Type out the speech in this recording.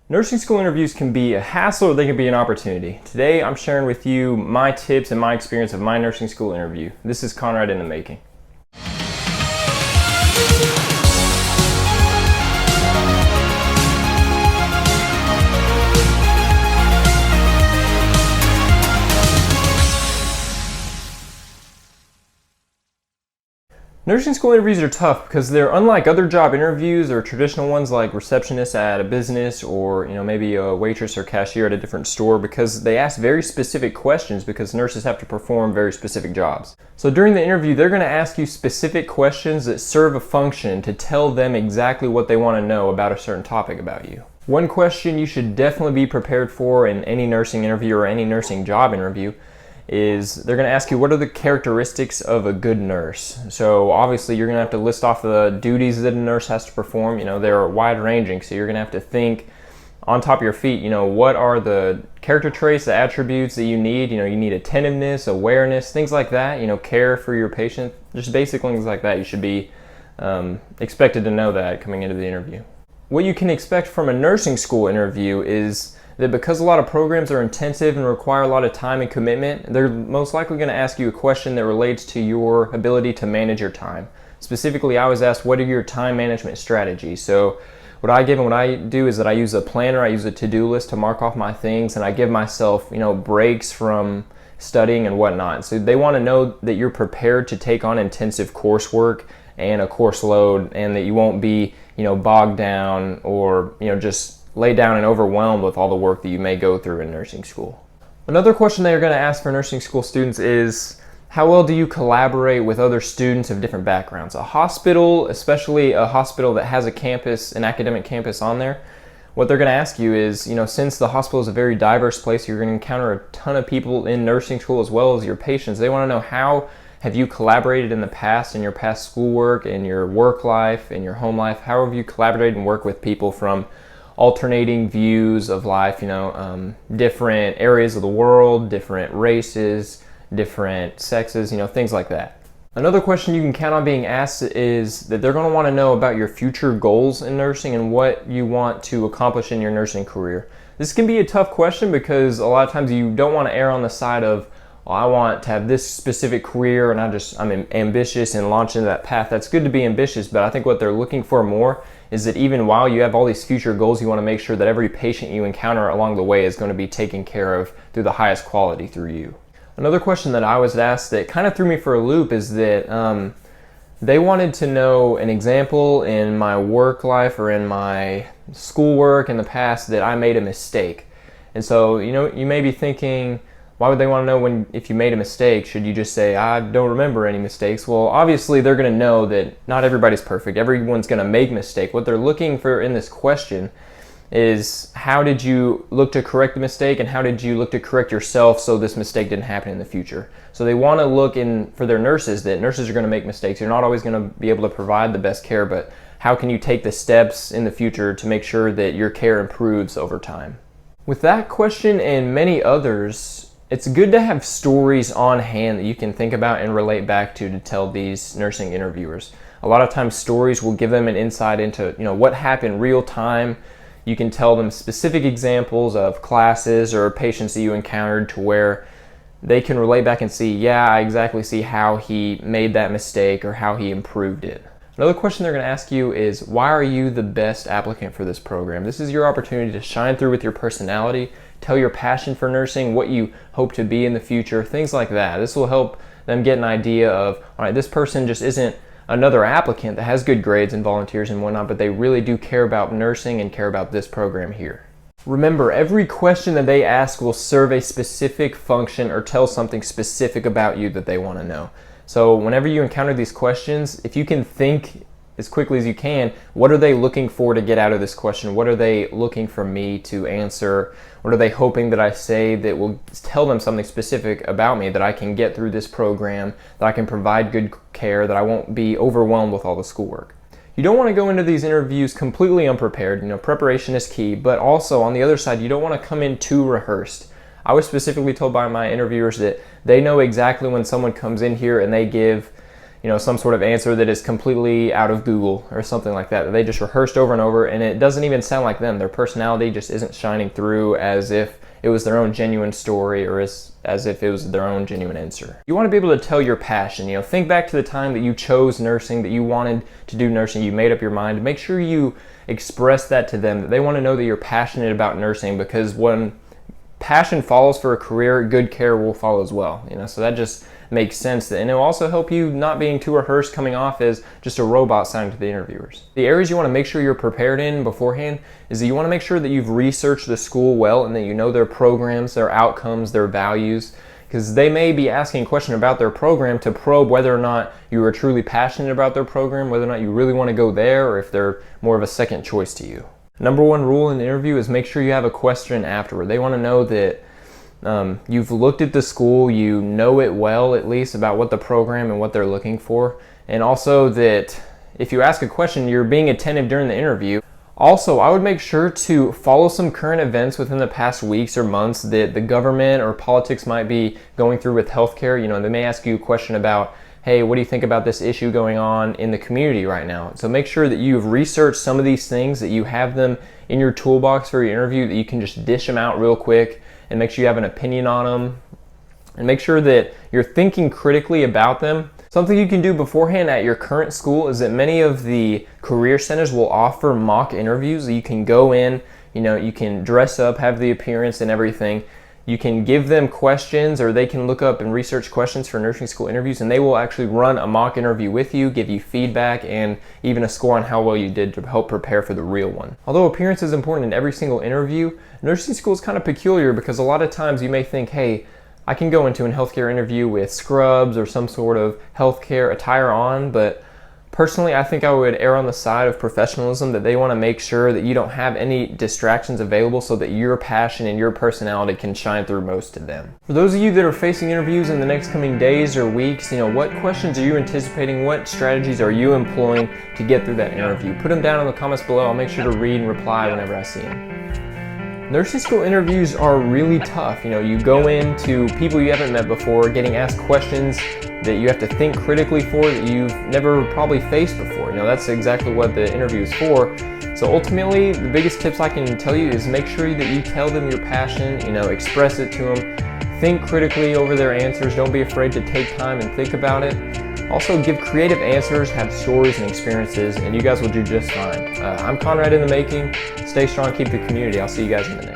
Nursing school interviews can be a hassle or they can be an opportunity. Today I'm sharing with you my tips and my experience of my nursing school interview. This is Conrad in the making. Nursing school interviews are tough because they're unlike other job interviews or traditional ones like receptionists at a business or maybe a waitress or cashier at a different store, because they ask very specific questions because nurses have to perform very specific jobs. So during the interview they're going to ask you specific questions that serve a function to tell them exactly what they want to know about a certain topic about you. One question you should definitely be prepared for in any nursing interview or any nursing job interview is they're going to ask you, what are the characteristics of a good nurse? So obviously you're going to have to list off the duties that a nurse has to perform. They're wide ranging, so you're going to have to think on top of your feet, what are the character traits, the attributes that you need? You need attentiveness, awareness, things like that, care for your patient, just basic things like that. You should be expected to know that coming into the interview. What you can expect from a nursing school interview is that because a lot of programs are intensive and require a lot of time and commitment, they're most likely going to ask you a question that relates to your ability to manage your time. Specifically, I was asked, what are your time management strategies? So what I do is that I use a planner, I use a to-do list to mark off my things, and I give myself, breaks from studying and whatnot. So they want to know that you're prepared to take on intensive coursework and a course load, and that you won't be, bogged down or, just laid down and overwhelmed with all the work that you may go through in nursing school. Another question they're going to ask for nursing school students is, how well do you collaborate with other students of different backgrounds? A hospital, especially a hospital that has a campus, an academic campus on there, what they're going to ask you is, since the hospital is a very diverse place, you're going to encounter a ton of people in nursing school as well as your patients. They want to know, how have you collaborated in the past, in your past schoolwork, in your work life, in your home life? How have you collaborated and worked with people from alternating views of life, different areas of the world, different races, different sexes, things like that. Another question you can count on being asked is that they're going to want to know about your future goals in nursing and what you want to accomplish in your nursing career. This can be a tough question because a lot of times you don't want to err on the side of, well, I want to have this specific career and I'm ambitious and launch into that path. That's good to be ambitious, but I think what they're looking for more is that even while you have all these future goals, you want to make sure that every patient you encounter along the way is going to be taken care of through the highest quality through you. Another question that I was asked that kind of threw me for a loop is that they wanted to know an example in my work life or in my schoolwork in the past that I made a mistake. And so, you may be thinking, why would they want to know if you made a mistake? Should you just say, I don't remember any mistakes? Well, obviously they're going to know that not everybody's perfect. Everyone's going to make a mistake. What they're looking for in this question is, how did you look to correct the mistake and how did you look to correct yourself so this mistake didn't happen in the future? So they want to look in for their nurses, that nurses are going to make mistakes. You're not always going to be able to provide the best care, but how can you take the steps in the future to make sure that your care improves over time? With that question and many others, it's good to have stories on hand that you can think about and relate back to tell these nursing interviewers. A lot of times stories will give them an insight into what happened real time. You can tell them specific examples of classes or patients that you encountered to where they can relate back and see, yeah, I exactly see how he made that mistake or how he improved it. Another question they're going to ask you is, why are you the best applicant for this program? This is your opportunity to shine through with your personality, tell your passion for nursing, what you hope to be in the future, things like that. This will help them get an idea of, all right, this person just isn't another applicant that has good grades and volunteers and whatnot, but they really do care about nursing and care about this program here. Remember, every question that they ask will serve a specific function or tell something specific about you that they want to know. So whenever you encounter these questions, if you can think as quickly as you can, what are they looking for to get out of this question? What are they looking for me to answer? What are they hoping that I say that will tell them something specific about me, that I can get through this program, that I can provide good care, that I won't be overwhelmed with all the schoolwork? You don't want to go into these interviews completely unprepared. Preparation is key, but also on the other side, you don't want to come in too rehearsed. I was specifically told by my interviewers that they know exactly when someone comes in here and they give some sort of answer that is completely out of Google or something like that they just rehearsed over and over, and it doesn't even sound like them. Their personality just isn't shining through as if it was their own genuine story, or as if it was their own genuine answer. You want to be able to tell your passion. Think back to the time that you chose nursing, that you wanted to do nursing, you made up your mind. Make sure you express that to them, that they want to know that you're passionate about nursing, because when passion follows for a career, good care will follow as well. So that just makes sense. And it'll also help you not being too rehearsed, coming off as just a robot sounding to the interviewers. The areas you want to make sure you're prepared in beforehand is that you want to make sure that you've researched the school well and that you know their programs, their outcomes, their values, because they may be asking a question about their program to probe whether or not you are truly passionate about their program, whether or not you really want to go there, or if they're more of a second choice to you. Number one rule in the interview is make sure you have a question afterward. They want to know that you've looked at the school, you know it well, at least, about what the program and what they're looking for. And also that if you ask a question, you're being attentive during the interview. Also, I would make sure to follow some current events within the past weeks or months that the government or politics might be going through with healthcare. They may ask you a question about, hey, what do you think about this issue going on in the community right now? So make sure that you've researched some of these things, that you have them in your toolbox for your interview, that you can just dish them out real quick, and make sure you have an opinion on them, and make sure that you're thinking critically about them. Something you can do beforehand at your current school is that many of the career centers will offer mock interviews. You can go in, you can dress up, have the appearance and everything. You can give them questions, or they can look up and research questions for nursing school interviews, and they will actually run a mock interview with you, give you feedback, and even a score on how well you did to help prepare for the real one. Although appearance is important in every single interview, nursing school is kind of peculiar because a lot of times you may think, hey, I can go into a healthcare interview with scrubs or some sort of healthcare attire on, but personally, I think I would err on the side of professionalism, that they want to make sure that you don't have any distractions available so that your passion and your personality can shine through most to them. For those of you that are facing interviews in the next coming days or weeks, what questions are you anticipating? What strategies are you employing to get through that interview? Put them down in the comments below. I'll make sure to read and reply whenever I see them. Nursing school interviews are really tough. You go into people you haven't met before, getting asked questions that you have to think critically for, that you've never probably faced before. That's exactly what the interview is for. So ultimately, the biggest tips I can tell you is make sure that you tell them your passion, express it to them. Think critically over their answers. Don't be afraid to take time and think about it. Also, give creative answers, have stories and experiences, and you guys will do just fine. I'm Conrad in the making. Stay strong, keep the community. I'll see you guys in the next.